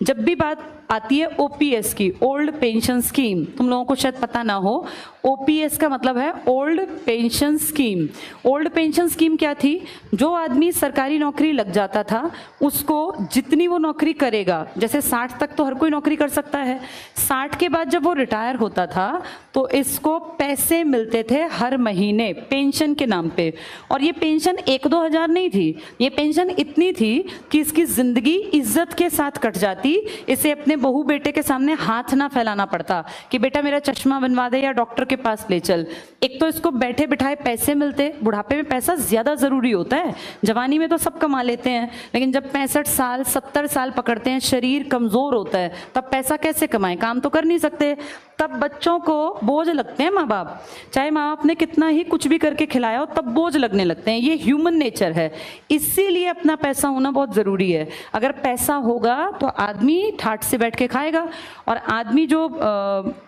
जब भी बात आती है ओपीएस की, ओल्ड पेंशन स्कीम, तुम लोगों को शायद पता ना हो, ओपीएस का मतलब है old pension scheme. Old pension scheme क्या थी? जो आदमी सरकारी नौकरी लग जाता था उसको जितनी वो नौकरी करेगा, जैसे 60 तक तो हर कोई नौकरी कर सकता है, 60 के बाद जब वो रिटायर होता था तो इसको पैसे मिलते थे हर महीने पेंशन के नाम पे। और ये पेंशन 1-2 हज़ार नहीं थी, ये पेंशन इतनी थी कि इसकी जिंदगी इज्जत के साथ कट जाती। इसे अपने बहू बेटे के सामने हाथ ना फैलाना पड़ता कि बेटा मेरा चश्मा बनवा दे या डॉक्टर के पास ले चल। एक तो इसको बैठे बिठाए पैसे मिलते, बुढ़ापे में पैसा ज्यादा जरूरी होता है, जवानी में तो सब कमा लेते हैं, लेकिन जब 65 साल 70 साल पकड़ते हैं, शरीर कमजोर होता है, तब पैसा कैसे कमाएं? काम तो कर नहीं सकते। तब बच्चों को बोझ लगते हैं माँ बाप, चाहे माँ बाप ने कितना ही कुछ भी करके खिलाया हो तब बोझ लगने लगते हैं। ये ह्यूमन नेचर है, इसीलिए अपना पैसा होना बहुत जरूरी है। अगर पैसा होगा तो आदमी ठाठ से बैठ के खाएगा। और आदमी जो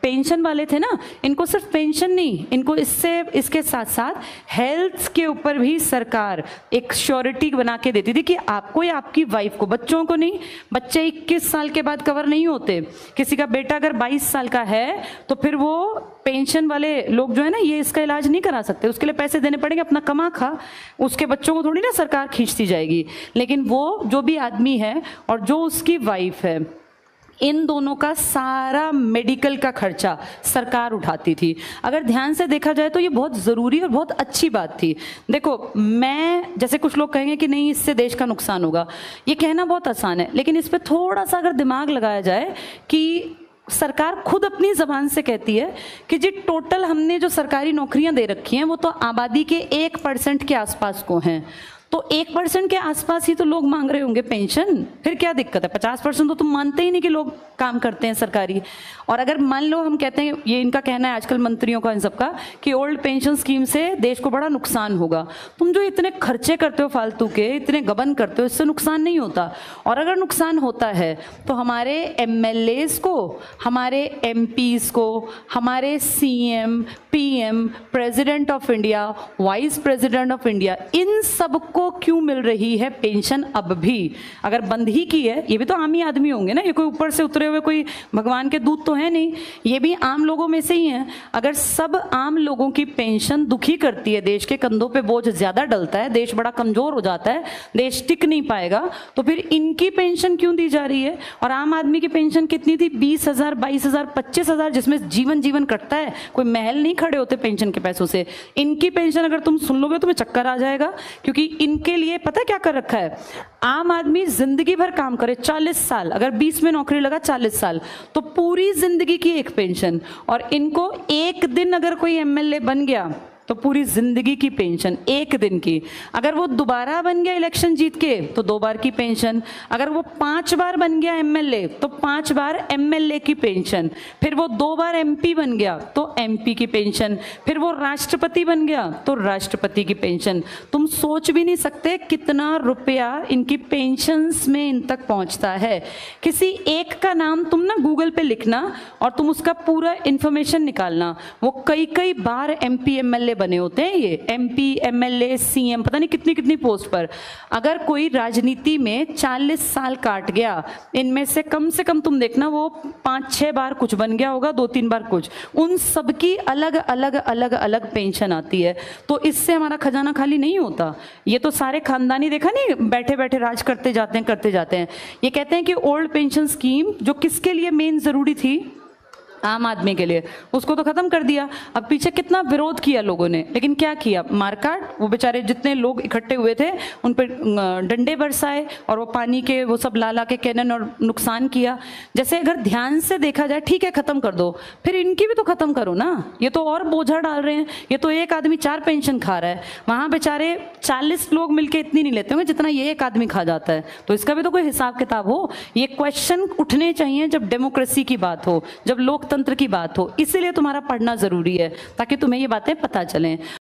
पेंशन वाले थे ना, इनको सिर्फ पेंशन नहीं, इनको इसके साथ साथ हेल्थ के ऊपर भी सरकार एक श्योरिटी बना के देती थी कि आपको या आपकी वाइफ को, बच्चों को नहीं। बच्चे 21 साल के बाद कवर नहीं होते। किसी का बेटा अगर 22 साल का है तो फिर वो पेंशन वाले लोग जो है ना, ये इसका इलाज नहीं करा सकते, उसके लिए पैसे देने पड़ेंगे। अपना कमा खा, उसके बच्चों को थोड़ी ना सरकार खींचती जाएगी। लेकिन वो जो भी आदमी है और जो उसकी वाइफ है, इन दोनों का सारा मेडिकल का खर्चा सरकार उठाती थी। अगर ध्यान से देखा जाए तो ये बहुत ज़रूरी और बहुत अच्छी बात थी। देखो, मैं जैसे कुछ लोग कहेंगे कि नहीं इससे देश का नुकसान होगा, ये कहना बहुत आसान है, लेकिन इस पर थोड़ा सा अगर दिमाग लगाया जाए कि सरकार खुद अपनी जबान से कहती है कि जी टोटल हमने जो सरकारी नौकरियां दे रखी हैं वो तो आबादी के 1% के आसपास को हैं। तो 1% के आसपास ही तो लोग मांग रहे होंगे पेंशन, फिर क्या दिक्कत है? 50% तो तुम मानते ही नहीं कि लोग काम करते हैं सरकारी। और अगर मान लो हम कहते हैं, ये इनका कहना है आजकल मंत्रियों का, इन सबका, कि ओल्ड पेंशन स्कीम से देश को बड़ा नुकसान होगा। तुम जो इतने खर्चे करते हो फालतू के, इतने गबन करते हो, इससे नुकसान नहीं होता। और अगर नुकसान होता है तो हमारे एमएलएस को, हमारे एमपीज को, हमारे CM, PM, president of India, vice president of India, इन सबको क्यों मिल रही है पेंशन अब भी? अगर बंद ही की है, ये भी तो आम ही आदमी होंगे ना, ये कोई ऊपर से उतरे हुए कोई भगवान के दूत तो है नहीं, ये भी आम लोगों में से ही हैं। अगर सब आम लोगों की पेंशन दुखी करती है, देश के कंधों पे बोझ ज्यादा डलता है, देश बड़ा कमजोर हो जाता है, देश टिक नहीं पाएगा, तो फिर इनकी पेंशन क्यों दी जा रही है? और आम आदमी की पेंशन कितनी थी? 20,000, 22,000, 25,000, जिसमें जीवन कटता है, कोई महल नहीं खड़े होते पेंशन के पैसों से। इनकी पेंशन अगर तुम सुन लोगे तुम्हें चक्कर आ जाएगा, क्योंकि इनके लिए पता है क्या कर रखा है? आम आदमी जिंदगी भर काम करे, 40 साल, अगर 20 में नौकरी लगा 40 साल, तो पूरी जिंदगी की एक पेंशन। और इनको एक दिन अगर कोई एमएलए बन गया तो पूरी जिंदगी की पेंशन एक दिन की। अगर वो दोबारा बन गया इलेक्शन जीत के तो 2 बार की पेंशन। अगर वो 5 बार बन गया एमएलए तो 5 बार एमएलए की पेंशन। फिर वो 2 बार एमपी बन गया तो एमपी की पेंशन। फिर वो राष्ट्रपति बन गया तो राष्ट्रपति की पेंशन। तुम सोच भी नहीं सकते कितना रुपया इनकी पेंशन्स में इन तक पहुंचता है। किसी एक का नाम तुम ना गूगल पे लिखना और तुम उसका पूरा इंफॉर्मेशन निकालना, वो कई बार एमपी एमएलए बने होते हैं। ये एमपी, एमएलए, सीएम, पता नहीं कितनी कितनी पोस्ट पर। अगर कोई राजनीति में 40 साल काट गया, इनमें से कम तुम देखना वो 5-6 बार कुछ बन गया होगा, 2-3 बार कुछ। उन सबकी अलग अलग पेंशन आती है। तो इससे हमारा खजाना खाली नहीं होता। ये तो सारे खानदानी, देखा नहीं, बैठे बैठे राज करते जाते हैं। ये कहते हैं कि ओल्ड पेंशन स्कीम जो किसके लिए मेन जरूरी थी? आम आदमी के लिए, उसको तो खत्म कर दिया। अब पीछे कितना विरोध किया लोगों ने, लेकिन क्या किया? मारकाट। वो बेचारे जितने लोग इकट्ठे हुए थे उन पर डंडे बरसाए और वो पानी के वो सब ला के कैनन और नुकसान किया। जैसे अगर ध्यान से देखा जाए, ठीक है खत्म कर दो, फिर इनकी भी तो खत्म करो ना। ये तो और बोझा डाल रहे हैं। ये तो एक आदमी 4 पेंशन खा रहा है, वहां बेचारे 40 लोग मिलकर इतनी नहीं लेते होंगे जितना ये एक आदमी खा जाता है। तो इसका भी तो कोई हिसाब किताब हो। ये क्वेश्चन उठने चाहिए जब डेमोक्रेसी की बात हो, जब लोकतंत्र की बात हो। इसीलिए तुम्हारा पढ़ना जरूरी है, ताकि तुम्हें ये बातें पता चलें।